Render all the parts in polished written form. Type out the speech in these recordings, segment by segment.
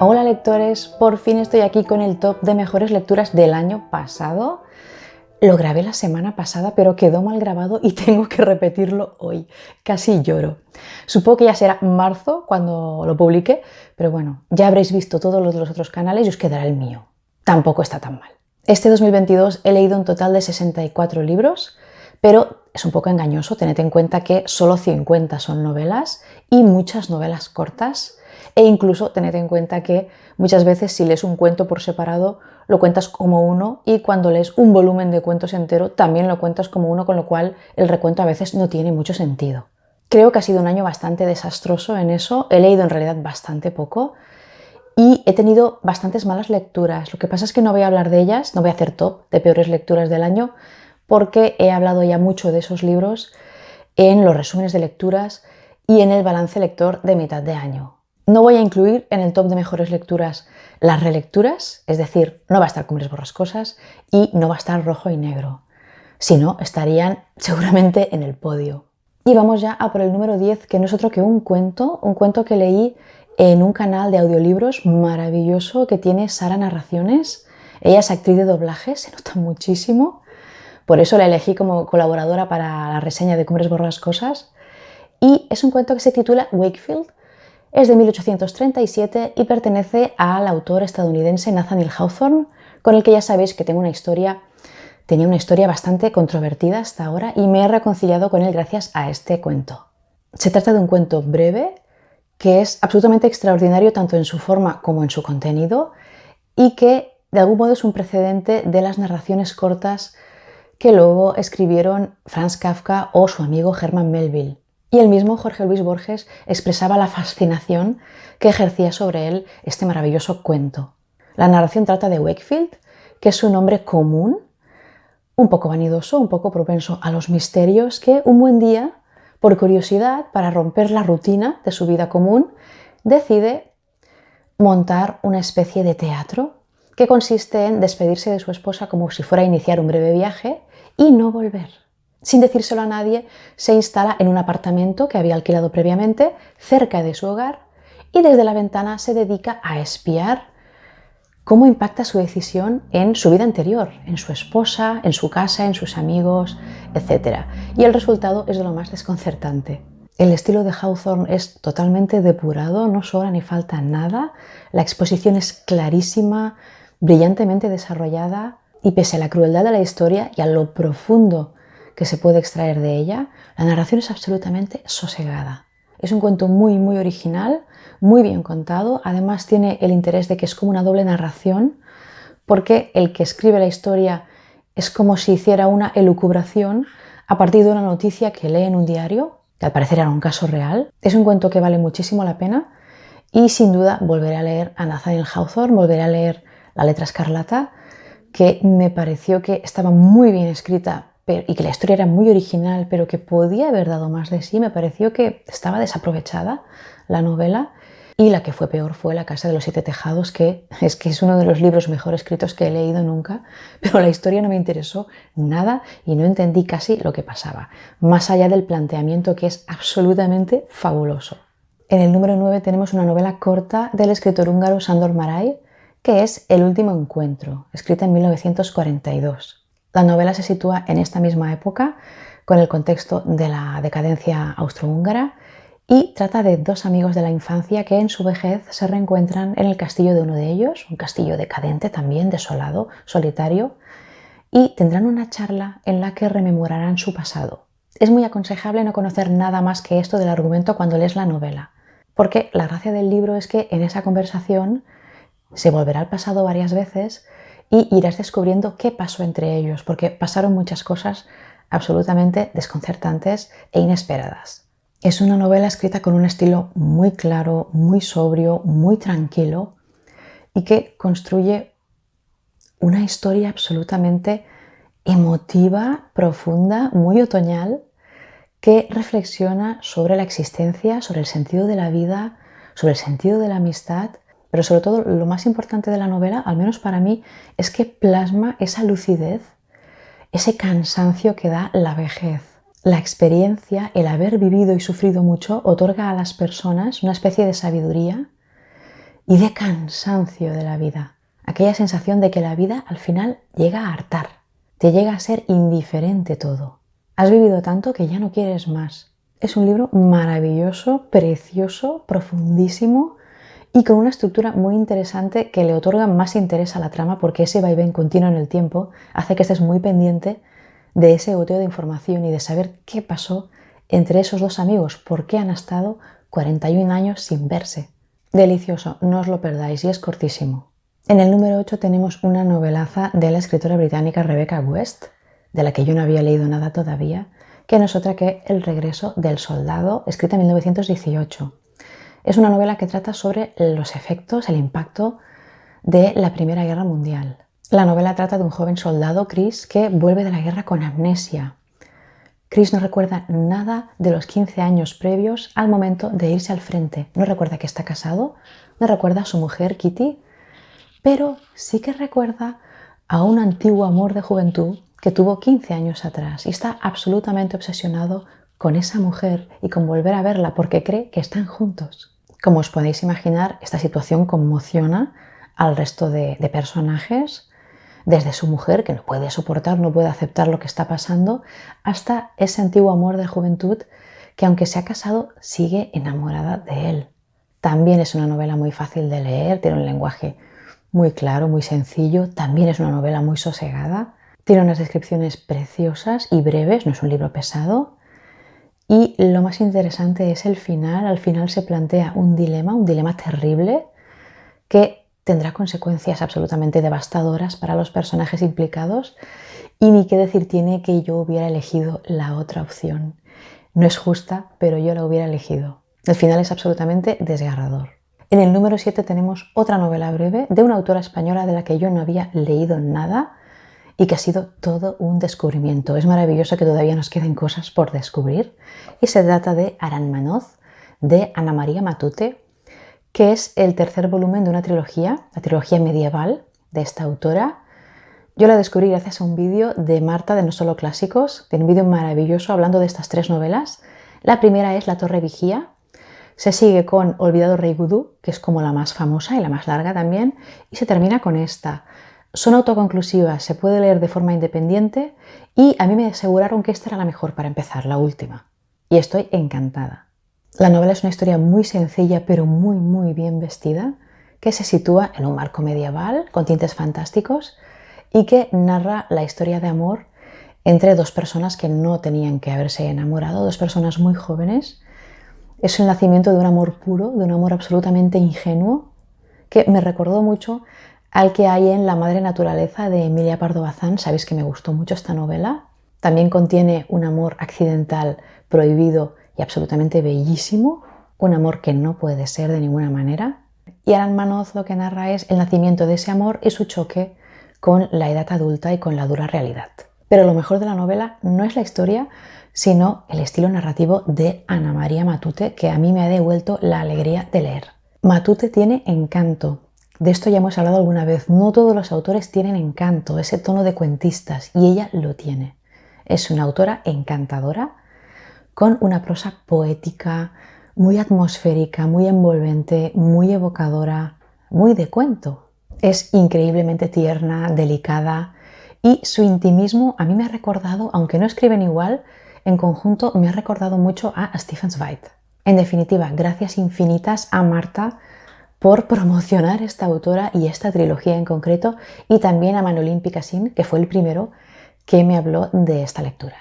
Hola lectores, por fin estoy aquí con el top de mejores lecturas del año pasado. Lo grabé la semana pasada, pero quedó mal grabado y tengo que repetirlo hoy. Casi lloro. Supongo que ya será marzo cuando lo publique, pero bueno, ya habréis visto todos los de los otros canales y os quedará el mío. Tampoco está tan mal. Este 2022 he leído un total de 64 libros, pero es un poco engañoso. Tened en cuenta que solo 50 son novelas y muchas novelas cortas. E incluso tened en cuenta que muchas veces si lees un cuento por separado lo cuentas como uno y cuando lees un volumen de cuentos entero también lo cuentas como uno, con lo cual el recuento a veces no tiene mucho sentido. Creo que ha sido un año bastante desastroso en eso. He leído en realidad bastante poco y he tenido bastantes malas lecturas. Lo que pasa es que no voy a hablar de ellas, no voy a hacer top de peores lecturas del año porque he hablado ya mucho de esos libros en los resúmenes de lecturas y en el balance lector de mitad de año. No voy a incluir en el top de mejores lecturas las relecturas, es decir, no va a estar Cumbres Borrascosas y no va a estar Rojo y Negro. Si no, estarían seguramente en el podio. Y vamos ya a por el número 10, que no es otro que un cuento que leí en un canal de audiolibros maravilloso que tiene Sara Narraciones. Ella es actriz de doblaje, se nota muchísimo. Por eso la elegí como colaboradora para la reseña de Cumbres Borrascosas. Y es un cuento que se titula Wakefield. Es de 1837 y pertenece al autor estadounidense Nathaniel Hawthorne, con el que ya sabéis que tenía una historia bastante controvertida hasta ahora y me he reconciliado con él gracias a este cuento. Se trata de un cuento breve que es absolutamente extraordinario tanto en su forma como en su contenido y que de algún modo es un precedente de las narraciones cortas que luego escribieron Franz Kafka o su amigo Herman Melville. Y el mismo Jorge Luis Borges expresaba la fascinación que ejercía sobre él este maravilloso cuento. La narración trata de Wakefield, que es un hombre común, un poco vanidoso, un poco propenso a los misterios, que un buen día, por curiosidad, para romper la rutina de su vida común, decide montar una especie de teatro que consiste en despedirse de su esposa como si fuera a iniciar un breve viaje y no volver. Sin decírselo a nadie, se instala en un apartamento que había alquilado previamente cerca de su hogar y desde la ventana se dedica a espiar cómo impacta su decisión en su vida anterior, en su esposa, en su casa, en sus amigos, etc. Y el resultado es de lo más desconcertante. El estilo de Hawthorne es totalmente depurado, no sobra ni falta nada, la exposición es clarísima, brillantemente desarrollada y pese a la crueldad de la historia y a lo profundo que se puede extraer de ella, la narración es absolutamente sosegada. Es un cuento muy original, muy bien contado, además tiene el interés de que es como una doble narración, porque el que escribe la historia es como si hiciera una elucubración a partir de una noticia que lee en un diario, que al parecer era un caso real. Es un cuento que vale muchísimo la pena y sin duda volveré a leer a Nathaniel Hawthorne, volveré a leer La letra escarlata, que me pareció que estaba muy bien escrita y que la historia era muy original, pero que podía haber dado más de sí. Me pareció que estaba desaprovechada la novela. Y la que fue peor fue La casa de los siete tejados, que es uno de los libros mejor escritos que he leído nunca, pero la historia no me interesó nada y no entendí casi lo que pasaba, más allá del planteamiento que es absolutamente fabuloso. En el número 9 tenemos una novela corta del escritor húngaro Sándor Márai, que es El último encuentro, escrita en 1942. La novela se sitúa en esta misma época, con el contexto de la decadencia austrohúngara, y trata de dos amigos de la infancia que en su vejez se reencuentran en el castillo de uno de ellos, un castillo decadente también, desolado, solitario, y tendrán una charla en la que rememorarán su pasado. Es muy aconsejable no conocer nada más que esto del argumento cuando lees la novela, porque la gracia del libro es que en esa conversación se volverá al pasado varias veces y irás descubriendo qué pasó entre ellos, porque pasaron muchas cosas absolutamente desconcertantes e inesperadas. Es una novela escrita con un estilo muy claro, muy sobrio, muy tranquilo y que construye una historia absolutamente emotiva, profunda, muy otoñal, que reflexiona sobre la existencia, sobre el sentido de la vida, sobre el sentido de la amistad, pero sobre todo lo más importante de la novela, al menos para mí, es que plasma esa lucidez, ese cansancio que da la vejez. La experiencia, el haber vivido y sufrido mucho, otorga a las personas una especie de sabiduría y de cansancio de la vida. Aquella sensación de que la vida al final llega a hartar, te llega a ser indiferente todo. Has vivido tanto que ya no quieres más. Es un libro maravilloso, precioso, profundísimo y con una estructura muy interesante que le otorga más interés a la trama porque ese vaivén continuo en el tiempo hace que estés muy pendiente de ese goteo de información y de saber qué pasó entre esos dos amigos, por qué han estado 41 años sin verse. Delicioso, no os lo perdáis y es cortísimo. En el número 8 tenemos una novelaza de la escritora británica Rebecca West, de la que yo no había leído nada todavía, que no es otra que El regreso del soldado, escrita en 1918. Es una novela que trata sobre los efectos, el impacto de la Primera Guerra Mundial. La novela trata de un joven soldado, Chris, que vuelve de la guerra con amnesia. Chris no recuerda nada de los 15 años previos al momento de irse al frente. No recuerda que está casado, no recuerda a su mujer, Kitty, pero sí que recuerda a un antiguo amor de juventud que tuvo 15 años atrás y está absolutamente obsesionado con esa mujer y con volver a verla porque cree que están juntos. Como os podéis imaginar, esta situación conmociona al resto de personajes, desde su mujer, que no puede soportar, no puede aceptar lo que está pasando, hasta ese antiguo amor de juventud que, aunque se ha casado, sigue enamorada de él. También es una novela muy fácil de leer, tiene un lenguaje muy claro, muy sencillo, también es una novela muy sosegada, tiene unas descripciones preciosas y breves, no es un libro pesado. Y lo más interesante es el final. Al final se plantea un dilema terrible que tendrá consecuencias absolutamente devastadoras para los personajes implicados y ni qué decir tiene que yo hubiera elegido la otra opción. No es justa, pero yo la hubiera elegido. El final es absolutamente desgarrador. En el número 7 tenemos otra novela breve de una autora española de la que yo no había leído nada y que ha sido todo un descubrimiento. Es maravilloso que todavía nos queden cosas por descubrir. Y se trata de Aranmanoz, de Ana María Matute, que es el tercer volumen de una trilogía, la trilogía medieval de esta autora. Yo la descubrí gracias a un vídeo de Marta de No Solo Clásicos, tiene un vídeo maravilloso hablando de estas tres novelas. La primera es La Torre Vigía, se sigue con Olvidado Rey Gudú, que es como la más famosa y la más larga también, y se termina con esta. Son autoconclusivas, se puede leer de forma independiente y a mí me aseguraron que esta era la mejor para empezar, la última. Y estoy encantada. La novela es una historia muy sencilla pero muy bien vestida, que se sitúa en un marco medieval con tintes fantásticos y que narra la historia de amor entre dos personas que no tenían que haberse enamorado, dos personas muy jóvenes. Es el nacimiento de un amor puro, de un amor absolutamente ingenuo, que me recordó mucho al que hay en La Madre Naturaleza de Emilia Pardo Bazán. Sabéis que me gustó mucho esta novela. También contiene un amor accidental, prohibido y absolutamente bellísimo, un amor que no puede ser de ninguna manera. Y Aranmanoz lo que narra es el nacimiento de ese amor y su choque con la edad adulta y con la dura realidad. Pero lo mejor de la novela no es la historia, sino el estilo narrativo de Ana María Matute, que a mí me ha devuelto la alegría de leer. Matute tiene encanto. De esto ya hemos hablado alguna vez. No todos los autores tienen encanto, ese tono de cuentistas, y ella lo tiene. Es una autora encantadora, con una prosa poética, muy atmosférica, muy envolvente, muy evocadora, muy de cuento. Es increíblemente tierna, delicada y su intimismo a mí me ha recordado, aunque no escriben igual, en conjunto me ha recordado mucho a Stephen Zweig. En definitiva, gracias infinitas a Marta por promocionar esta autora y esta trilogía en concreto y también a Manolín Picassín, que fue el primero que me habló de esta lectura.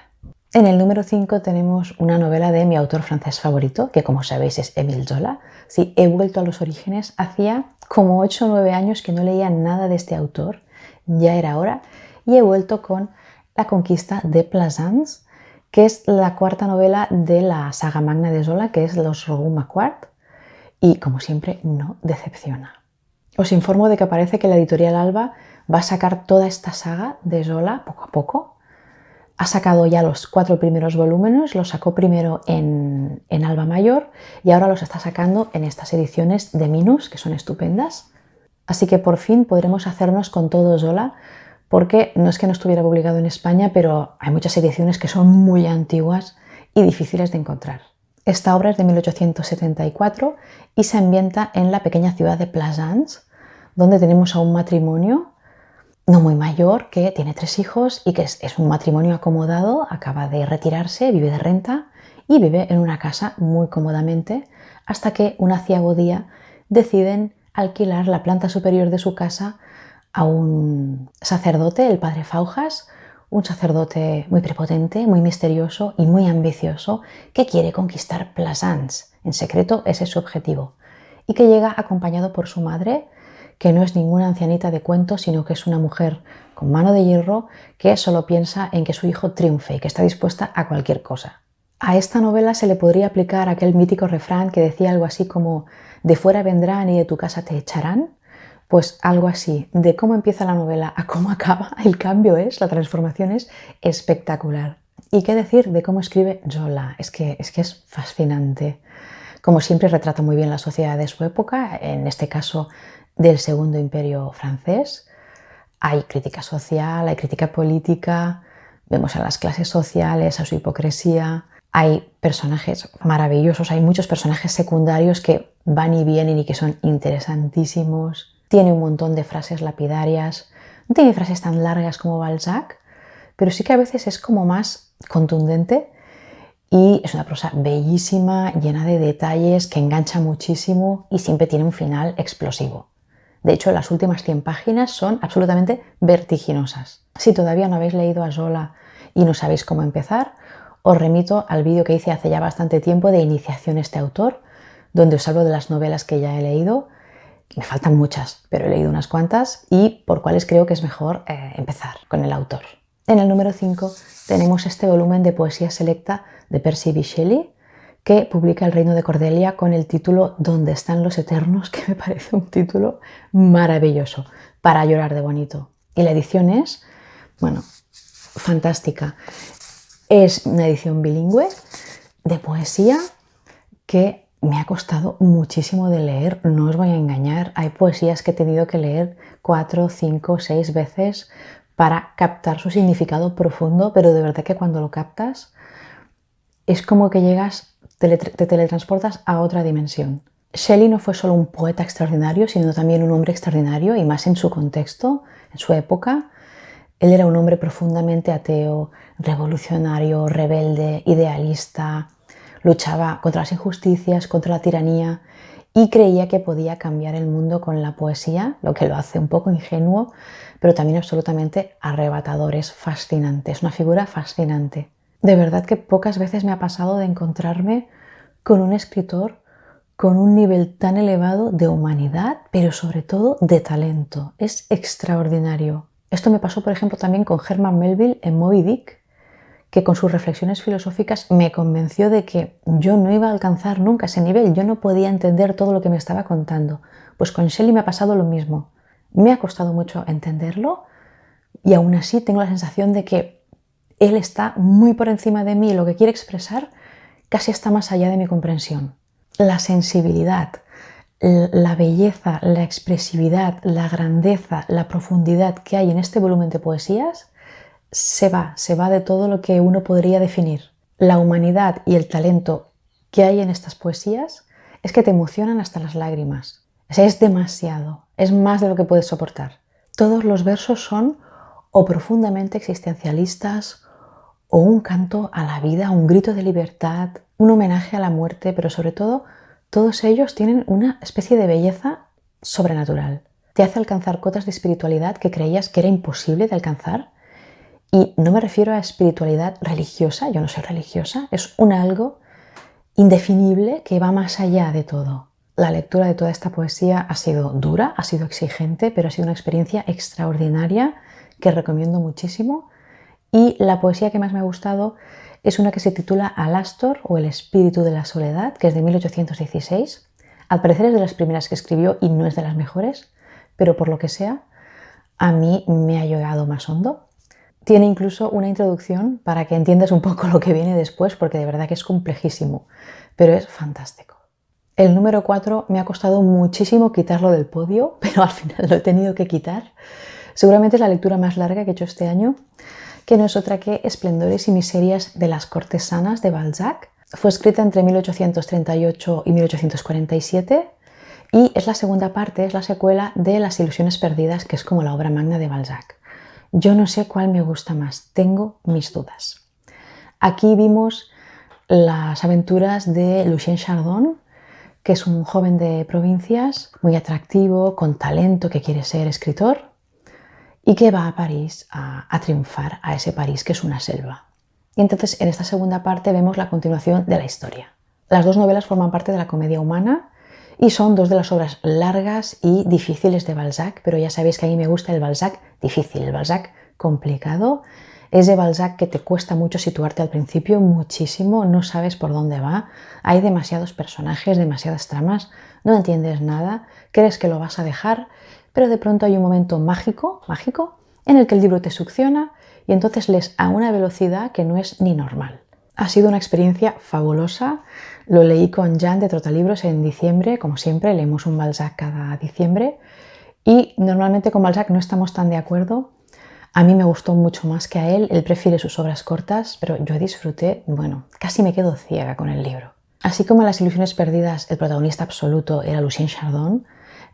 En el número 5 tenemos una novela de mi autor francés favorito, que como sabéis es Émile Zola. Sí, he vuelto a los orígenes. Hacía como 8 o 9 años que no leía nada de este autor, ya era hora, y he vuelto con La conquista de Plaisance, que es la cuarta novela de la saga magna de Zola, que es Los Rougon-Macquart, y como siempre no decepciona. Os informo de que parece que la editorial Alba va a sacar toda esta saga de Zola poco a poco. Ha sacado ya los 4 primeros volúmenes, los sacó primero en Alba Mayor y ahora los está sacando en estas ediciones de Minus, que son estupendas. Así que por fin podremos hacernos con todo Zola, porque no es que no estuviera publicado en España, pero hay muchas ediciones que son muy antiguas y difíciles de encontrar. Esta obra es de 1874 y se ambienta en la pequeña ciudad de Plaisance, donde tenemos a un matrimonio no muy mayor que tiene 3 hijos y que es un matrimonio acomodado, acaba de retirarse, vive de renta y vive en una casa muy cómodamente hasta que un aciago día deciden alquilar la planta superior de su casa a un sacerdote, el padre Faujas, un sacerdote muy prepotente, muy misterioso y muy ambicioso que quiere conquistar Plaisance. En secreto, ese es su objetivo. Y que llega acompañado por su madre, que no es ninguna ancianita de cuento, sino que es una mujer con mano de hierro que solo piensa en que su hijo triunfe y que está dispuesta a cualquier cosa. A esta novela se le podría aplicar aquel mítico refrán que decía algo así como «de fuera vendrán y de tu casa te echarán». Pues algo así, de cómo empieza la novela a cómo acaba, el cambio la transformación es espectacular. Y qué decir de cómo escribe Zola, es que es fascinante. Como siempre retrata muy bien la sociedad de su época, en este caso del Segundo Imperio francés. Hay crítica social, hay crítica política, vemos a las clases sociales, a su hipocresía. Hay personajes maravillosos, hay muchos personajes secundarios que van y vienen y que son interesantísimos. Tiene un montón de frases lapidarias, no tiene frases tan largas como Balzac, pero sí que a veces es como más contundente y es una prosa bellísima, llena de detalles, que engancha muchísimo y siempre tiene un final explosivo. De hecho, las últimas 100 páginas son absolutamente vertiginosas. Si todavía no habéis leído a Zola y no sabéis cómo empezar, os remito al vídeo que hice hace ya bastante tiempo de iniciación a este autor, donde os hablo de las novelas que ya he leído. Me faltan muchas, pero he leído unas cuantas y por cuáles creo que es mejor empezar con el autor. En el número 5 tenemos este volumen de poesía selecta de Percy B. Shelley, que publica El Reino de Cordelia con el título ¿Dónde están los eternos?, que me parece un título maravilloso, para llorar de bonito. Y la edición es, bueno, fantástica. Es una edición bilingüe de poesía que me ha costado muchísimo de leer, no os voy a engañar. Hay poesías que he tenido que leer 4, 5, 6 veces para captar su significado profundo, pero de verdad que cuando lo captas es como que te teletransportas a otra dimensión. Shelley no fue solo un poeta extraordinario, sino también un hombre extraordinario, y más en su contexto, en su época. Él era un hombre profundamente ateo, revolucionario, rebelde, idealista, luchaba contra las injusticias, contra la tiranía y creía que podía cambiar el mundo con la poesía, lo que lo hace un poco ingenuo, pero también absolutamente arrebatador, es fascinante, es una figura fascinante. De verdad que pocas veces me ha pasado de encontrarme con un escritor con un nivel tan elevado de humanidad, pero sobre todo de talento. Es extraordinario. Esto me pasó, por ejemplo, también con Herman Melville en Moby Dick, que con sus reflexiones filosóficas me convenció de que yo no iba a alcanzar nunca ese nivel, yo no podía entender todo lo que me estaba contando. Pues con Shelley me ha pasado lo mismo. Me ha costado mucho entenderlo y aún así tengo la sensación de que él está muy por encima de mí y lo que quiere expresar casi está más allá de mi comprensión. La sensibilidad, la belleza, la expresividad, la grandeza, la profundidad que hay en este volumen de poesías se va de todo lo que uno podría definir. La humanidad y el talento que hay en estas poesías es que te emocionan hasta las lágrimas. O sea, es demasiado, es más de lo que puedes soportar. Todos los versos son o profundamente existencialistas o un canto a la vida, un grito de libertad, un homenaje a la muerte, pero sobre todo, todos ellos tienen una especie de belleza sobrenatural. Te hace alcanzar cotas de espiritualidad que creías que era imposible de alcanzar. Y no me refiero a espiritualidad religiosa, yo no soy religiosa, es un algo indefinible que va más allá de todo. La lectura de toda esta poesía ha sido dura, ha sido exigente, pero ha sido una experiencia extraordinaria que recomiendo muchísimo. Y la poesía que más me ha gustado es una que se titula Alastor o El espíritu de la soledad, que es de 1816. Al parecer es de las primeras que escribió y no es de las mejores, pero por lo que sea, a mí me ha llegado más hondo. Tiene incluso una introducción para que entiendas un poco lo que viene después, porque de verdad que es complejísimo, pero es fantástico. El número 4 me ha costado muchísimo quitarlo del podio, pero al final lo he tenido que quitar. Seguramente es la lectura más larga que he hecho este año, que no es otra que Esplendores y miserias de las cortesanas de Balzac. Fue escrita entre 1838 y 1847 y es la segunda parte, es la secuela de Las ilusiones perdidas, que es como la obra magna de Balzac. Yo no sé cuál me gusta más, tengo mis dudas. Aquí vimos las aventuras de Lucien Chardon, que es un joven de provincias muy atractivo, con talento, que quiere ser escritor y que va a París a triunfar, a ese París que es una selva. Y entonces en esta segunda parte vemos la continuación de la historia. Las dos novelas forman parte de la comedia humana y son dos de las obras largas y difíciles de Balzac, pero ya sabéis que a mí me gusta el Balzac difícil, el Balzac complicado. Es de Balzac que te cuesta mucho situarte al principio, muchísimo, no sabes por dónde va, hay demasiados personajes, demasiadas tramas, no entiendes nada, crees que lo vas a dejar, pero de pronto hay un momento mágico, en el que el libro te succiona y entonces lees a una velocidad que no es ni normal. Ha sido una experiencia fabulosa. Lo leí con Jan de Trotalibros en diciembre, como siempre, leemos un Balzac cada diciembre y normalmente con Balzac no estamos tan de acuerdo. A mí me gustó mucho más que a él, él prefiere sus obras cortas, pero yo disfruté, bueno, casi me quedo ciega con el libro. Así como en Las ilusiones perdidas el protagonista absoluto era Lucien Chardon,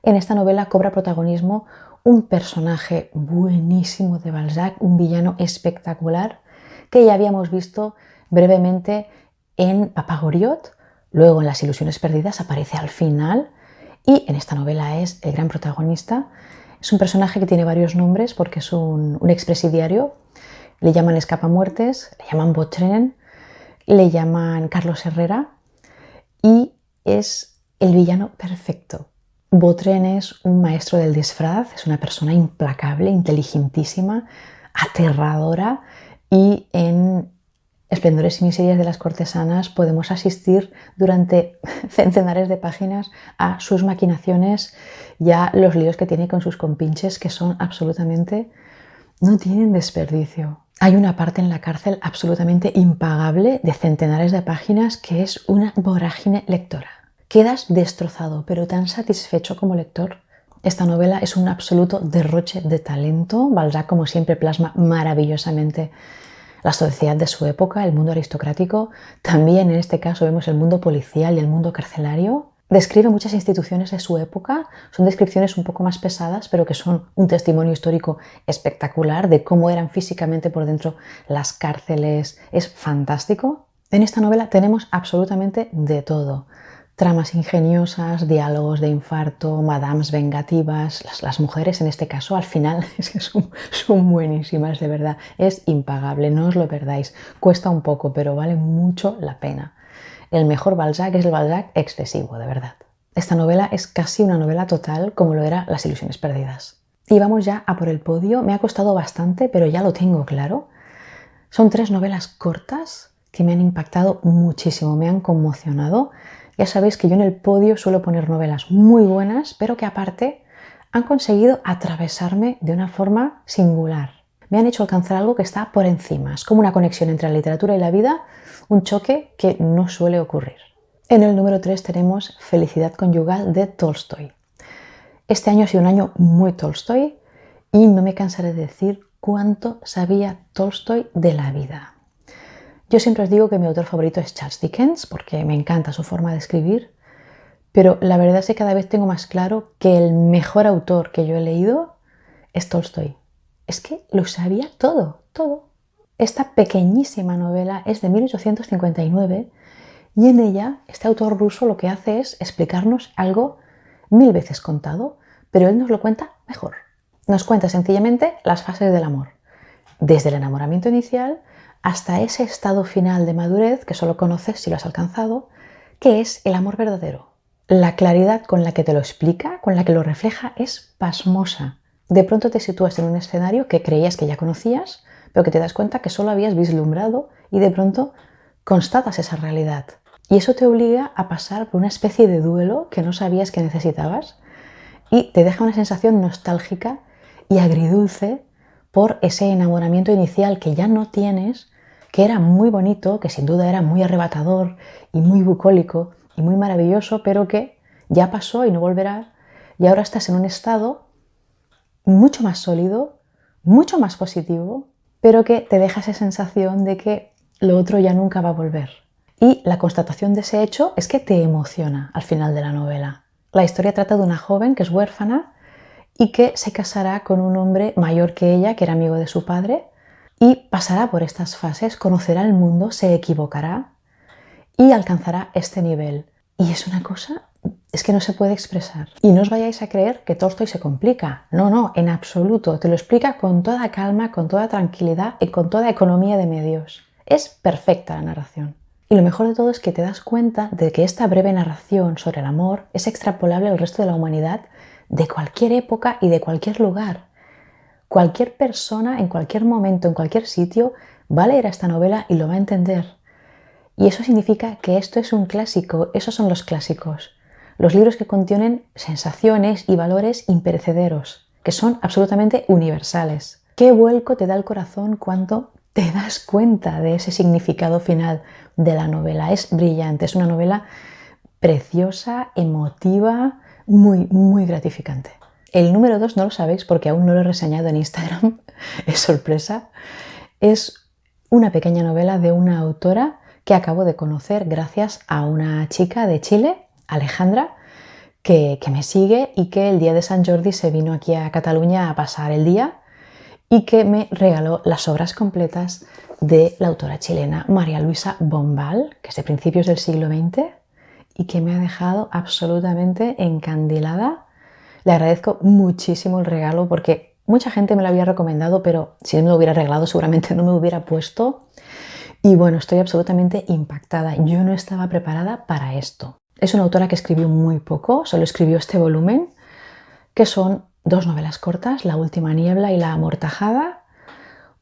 en esta novela cobra protagonismo un personaje buenísimo de Balzac, un villano espectacular que ya habíamos visto brevemente en Papa Goriot, luego en Las ilusiones perdidas aparece al final y en esta novela es el gran protagonista. Es un personaje que tiene varios nombres porque es un expresidiario. Le llaman Escapamuertes, le llaman Botren, le llaman Carlos Herrera y es el villano perfecto. Botren es un maestro del disfraz, es una persona implacable, inteligentísima, aterradora y en Esplendores y miserias de las cortesanas podemos asistir durante centenares de páginas a sus maquinaciones y a los líos que tiene con sus compinches que son absolutamente, no tienen desperdicio. Hay una parte en la cárcel absolutamente impagable de centenares de páginas que es una vorágine lectora. Quedas destrozado, pero tan satisfecho como lector. Esta novela es un absoluto derroche de talento. Balzac, como siempre, plasma maravillosamente la sociedad de su época, el mundo aristocrático. También en este caso vemos el mundo policial y el mundo carcelario. Describe muchas instituciones de su época, son descripciones un poco más pesadas, pero que son un testimonio histórico espectacular de cómo eran físicamente por dentro las cárceles. Es fantástico. En esta novela tenemos absolutamente de todo. Tramas ingeniosas, diálogos de infarto, madames vengativas. Las mujeres en este caso al final son buenísimas, de verdad. Es impagable, no os lo perdáis. Cuesta un poco, pero vale mucho la pena. El mejor Balzac es el Balzac excesivo, de verdad. Esta novela es casi una novela total como lo era Las ilusiones perdidas. Y vamos ya a por el podio. Me ha costado bastante, pero ya lo tengo claro. Son 3 novelas cortas que me han impactado muchísimo, me han conmocionado. Ya sabéis que yo en el podio suelo poner novelas muy buenas, pero que aparte han conseguido atravesarme de una forma singular. Me han hecho alcanzar algo que está por encima. Es como una conexión entre la literatura y la vida, un choque que no suele ocurrir. En el número 3 tenemos Felicidad conyugal de Tolstoy. Este año ha sido un año muy Tolstoy y no me cansaré de decir cuánto sabía Tolstoy de la vida. Yo siempre os digo que mi autor favorito es Charles Dickens porque me encanta su forma de escribir, pero la verdad es que cada vez tengo más claro que el mejor autor que yo he leído es Tolstoy. Es que lo sabía todo, todo. Esta pequeñísima novela es de 1859 y en ella este autor ruso lo que hace es explicarnos algo 1000 veces contado, pero él nos lo cuenta mejor. Nos cuenta sencillamente las fases del amor, desde el enamoramiento inicial hasta ese estado final de madurez que solo conoces si lo has alcanzado, que es el amor verdadero. La claridad con la que te lo explica, con la que lo refleja, es pasmosa. De pronto te sitúas en un escenario que creías que ya conocías, pero que te das cuenta que solo habías vislumbrado y de pronto constatas esa realidad. Y eso te obliga a pasar por una especie de duelo que no sabías que necesitabas y te deja una sensación nostálgica y agridulce por ese enamoramiento inicial que ya no tienes, que era muy bonito, que sin duda era muy arrebatador y muy bucólico y muy maravilloso, pero que ya pasó y no volverá, y ahora estás en un estado mucho más sólido, mucho más positivo, pero que te deja esa sensación de que lo otro ya nunca va a volver. Y la constatación de ese hecho es que te emociona al final de la novela. La historia trata de una joven que es huérfana y que se casará con un hombre mayor que ella, que era amigo de su padre, y pasará por estas fases, conocerá el mundo, se equivocará y alcanzará este nivel. Y es una cosa, es que no se puede expresar. Y no os vayáis a creer que Tolstói se complica. No, no, en absoluto. Te lo explica con toda calma, con toda tranquilidad y con toda economía de medios. Es perfecta la narración. Y lo mejor de todo es que te das cuenta de que esta breve narración sobre el amor es extrapolable al resto de la humanidad de cualquier época y de cualquier lugar. Cualquier persona, en cualquier momento, en cualquier sitio, va a leer esta novela y lo va a entender. Y eso significa que esto es un clásico, esos son los clásicos. Los libros que contienen sensaciones y valores imperecederos, que son absolutamente universales. ¿Qué vuelco te da el corazón cuando te das cuenta de ese significado final de la novela? Es brillante, es una novela preciosa, emotiva, muy, muy gratificante. El número 2 no lo sabéis porque aún no lo he reseñado en Instagram, es sorpresa. Es una pequeña novela de una autora que acabo de conocer gracias a una chica de Chile, Alejandra, que me sigue y que el día de San Jordi se vino aquí a Cataluña a pasar el día y que me regaló las obras completas de la autora chilena María Luisa Bombal, que es de principios del siglo XX y que me ha dejado absolutamente encandilada. Le agradezco muchísimo el regalo porque mucha gente me lo había recomendado, pero si él me lo hubiera regalado seguramente no me hubiera puesto. Y bueno, estoy absolutamente impactada. Yo no estaba preparada para esto. Es una autora que escribió muy poco, solo escribió este volumen, que son 2 novelas cortas, La última niebla y La amortajada,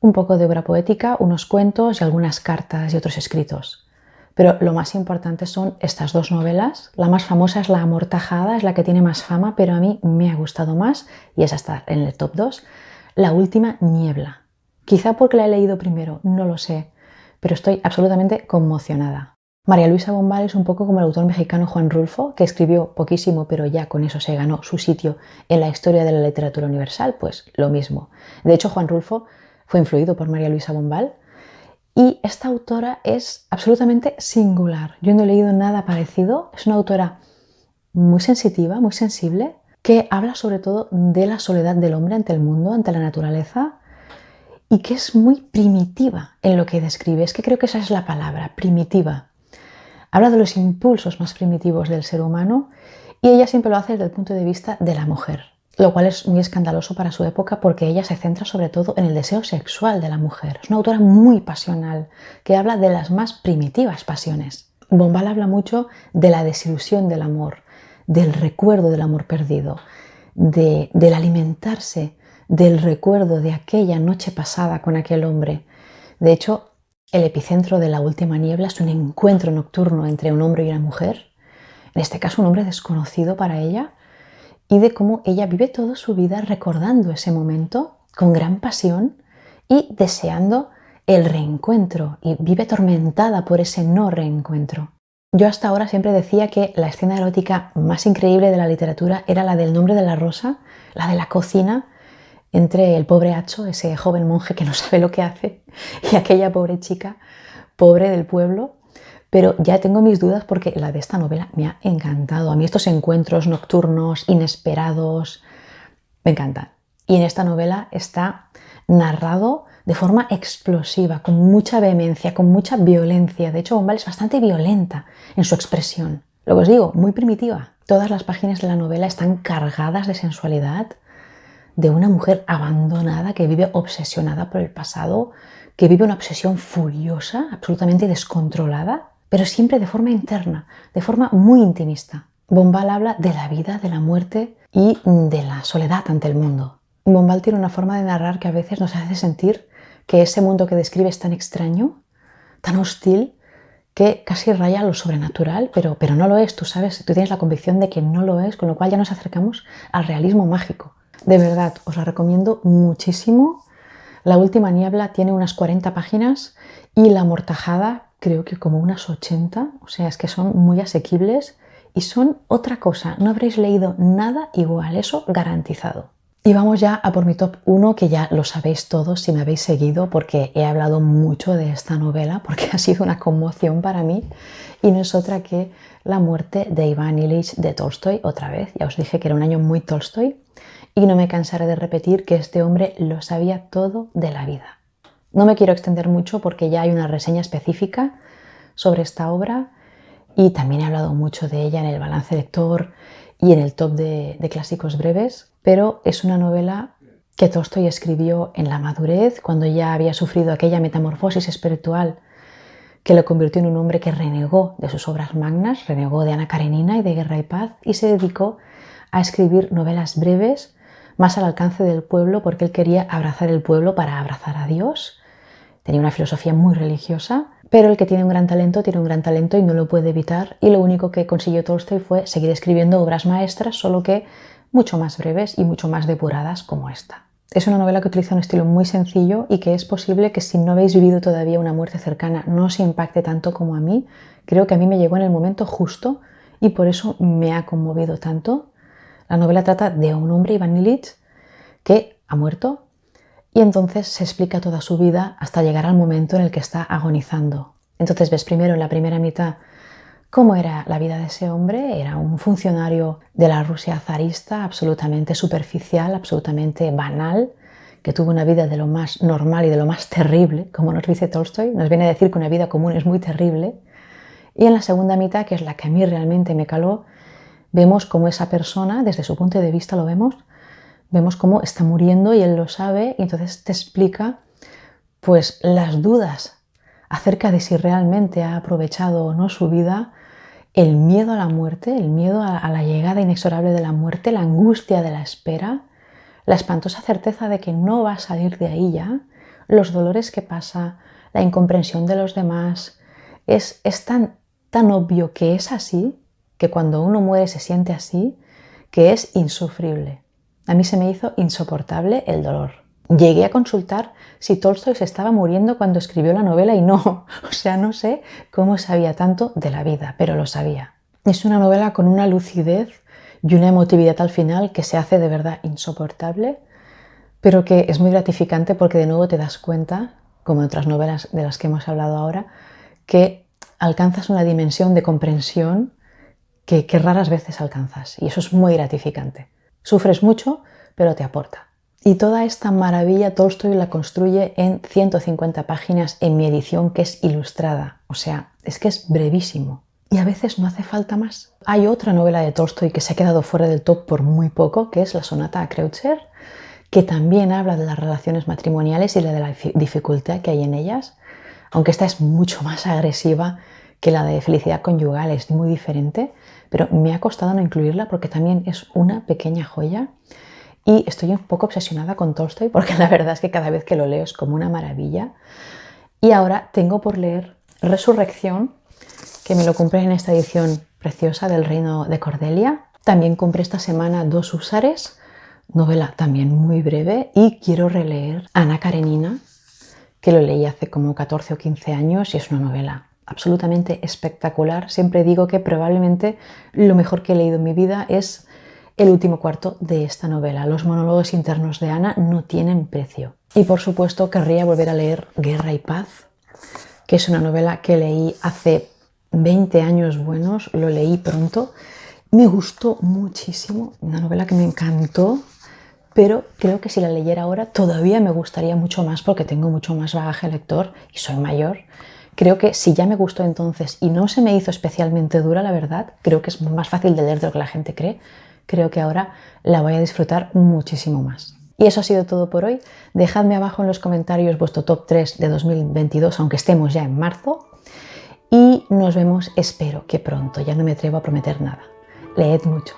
un poco de obra poética, unos cuentos y algunas cartas y otros escritos. Pero lo más importante son estas 2 novelas. La más famosa es La amortajada, es la que tiene más fama, pero a mí me ha gustado más y esa está en el top 2. La última niebla. Quizá porque la he leído primero, no lo sé, pero estoy absolutamente conmocionada. María Luisa Bombal es un poco como el autor mexicano Juan Rulfo, que escribió poquísimo, pero ya con eso se ganó su sitio en la historia de la literatura universal, pues lo mismo. De hecho, Juan Rulfo fue influido por María Luisa Bombal y esta autora es absolutamente singular. Yo no he leído nada parecido. Es una autora muy sensitiva, muy sensible, que habla sobre todo de la soledad del hombre ante el mundo, ante la naturaleza, y que es muy primitiva en lo que describe. Es que creo que esa es la palabra, primitiva. Habla de los impulsos más primitivos del ser humano y ella siempre lo hace desde el punto de vista de la mujer, lo cual es muy escandaloso para su época porque ella se centra sobre todo en el deseo sexual de la mujer. Es una autora muy pasional que habla de las más primitivas pasiones. Bombal habla mucho de la desilusión del amor, del recuerdo del amor perdido, del alimentarse del recuerdo de aquella noche pasada con aquel hombre. De hecho, el epicentro de La última niebla es un encuentro nocturno entre un hombre y una mujer, en este caso un hombre desconocido para ella, y de cómo ella vive toda su vida recordando ese momento con gran pasión y deseando el reencuentro, y vive atormentada por ese no reencuentro. Yo hasta ahora siempre decía que la escena erótica más increíble de la literatura era la del nombre de la rosa, la de la cocina, entre el pobre Hacho, ese joven monje que no sabe lo que hace, y aquella pobre chica, pobre del pueblo. Pero ya tengo mis dudas porque la de esta novela me ha encantado. A mí estos encuentros nocturnos, inesperados, me encantan. Y en esta novela está narrado de forma explosiva, con mucha vehemencia, con mucha violencia. De hecho, Bombal es bastante violenta en su expresión. Lo que os digo, muy primitiva. Todas las páginas de la novela están cargadas de sensualidad, de una mujer abandonada que vive obsesionada por el pasado, que vive una obsesión furiosa, absolutamente descontrolada, pero siempre de forma interna, de forma muy intimista. Bombal habla de la vida, de la muerte y de la soledad ante el mundo. Bombal tiene una forma de narrar que a veces nos hace sentir que ese mundo que describe es tan extraño, tan hostil, que casi raya lo sobrenatural, pero no lo es, tú sabes, tú tienes la convicción de que no lo es, con lo cual ya nos acercamos al realismo mágico. De verdad, os la recomiendo muchísimo. La última niebla tiene unas 40 páginas y La amortajada creo que como unas 80, o sea, es que son muy asequibles y son otra cosa. No habréis leído nada igual, eso garantizado. Y vamos ya a por mi top 1, que ya lo sabéis todos si me habéis seguido, porque he hablado mucho de esta novela, porque ha sido una conmoción para mí, y no es otra que la muerte de Iván Ilich de Tolstoy, otra vez. Ya os dije que era un año muy Tolstoy, y no me cansaré de repetir que este hombre lo sabía todo de la vida. No me quiero extender mucho porque ya hay una reseña específica sobre esta obra, y también he hablado mucho de ella en el balance lector y en el top de clásicos breves, pero es una novela que Tolstoy escribió en la madurez, cuando ya había sufrido aquella metamorfosis espiritual que lo convirtió en un hombre que renegó de sus obras magnas, renegó de Ana Karenina y de Guerra y Paz, y se dedicó a escribir novelas breves, más al alcance del pueblo, porque él quería abrazar el pueblo para abrazar a Dios. Tenía una filosofía muy religiosa, pero el que tiene un gran talento y no lo puede evitar, y lo único que consiguió Tolstoy fue seguir escribiendo obras maestras, solo que mucho más breves y mucho más depuradas como esta. Es una novela que utiliza un estilo muy sencillo y que es posible que si no habéis vivido todavía una muerte cercana no os impacte tanto como a mí. Creo que a mí me llegó en el momento justo y por eso me ha conmovido tanto. La novela trata de un hombre, Iván Ilich, que ha muerto, y entonces se explica toda su vida hasta llegar al momento en el que está agonizando. Entonces ves primero en la primera mitad cómo era la vida de ese hombre. Era un funcionario de la Rusia zarista, absolutamente superficial, absolutamente banal, que tuvo una vida de lo más normal y de lo más terrible, como nos dice Tolstoy. Nos viene a decir que una vida común es muy terrible. Y en la segunda mitad, que es la que a mí realmente me caló, vemos cómo esa persona, desde su punto de vista lo vemos cómo está muriendo y él lo sabe, y entonces te explica pues las dudas acerca de si realmente ha aprovechado o no su vida, el miedo a la muerte, el miedo a la llegada inexorable de la muerte, la angustia de la espera, la espantosa certeza de que no va a salir de ahí ya, los dolores que pasa, la incomprensión de los demás. Es tan obvio que es así, que cuando uno muere se siente así, que es insufrible. A mí se me hizo insoportable el dolor. Llegué a consultar si Tolstoy se estaba muriendo cuando escribió la novela y no. O sea, no sé cómo sabía tanto de la vida, pero lo sabía. Es una novela con una lucidez y una emotividad al final que se hace de verdad insoportable, pero que es muy gratificante porque de nuevo te das cuenta, como en otras novelas de las que hemos hablado ahora, que alcanzas una dimensión de comprensión que raras veces alcanzas, y eso es muy gratificante. Sufres mucho, pero te aporta. Y toda esta maravilla Tolstoy la construye en 150 páginas en mi edición, que es ilustrada. O sea, es que es brevísimo. Y a veces no hace falta más. Hay otra novela de Tolstoy que se ha quedado fuera del top por muy poco, que es La sonata a Kreutzer, que también habla de las relaciones matrimoniales y de la dificultad que hay en ellas, aunque esta es mucho más agresiva que la de felicidad conyugal, es muy diferente, pero me ha costado no incluirla porque también es una pequeña joya. Y estoy un poco obsesionada con Tolstoy porque la verdad es que cada vez que lo leo es como una maravilla. Y ahora tengo por leer Resurrección, que me lo compré en esta edición preciosa del Reino de Cordelia. También compré esta semana Dos húsares, novela también muy breve, y quiero releer Ana Karenina, que lo leí hace como 14 o 15 años y es una novela absolutamente espectacular. Siempre digo que probablemente lo mejor que he leído en mi vida es el último cuarto de esta novela. Los monólogos internos de Ana no tienen precio. Y por supuesto querría volver a leer Guerra y Paz, que es una novela que leí hace 20 años buenos, lo leí pronto. Me gustó muchísimo, una novela que me encantó, pero creo que si la leyera ahora todavía me gustaría mucho más porque tengo mucho más bagaje lector y soy mayor. Creo que si ya me gustó entonces y no se me hizo especialmente dura, la verdad, creo que es más fácil de leer de lo que la gente cree. Creo que ahora la voy a disfrutar muchísimo más. Y eso ha sido todo por hoy. Dejadme abajo en los comentarios vuestro top 3 de 2022, aunque estemos ya en marzo. Y nos vemos, espero que pronto. Ya no me atrevo a prometer nada. Leed mucho.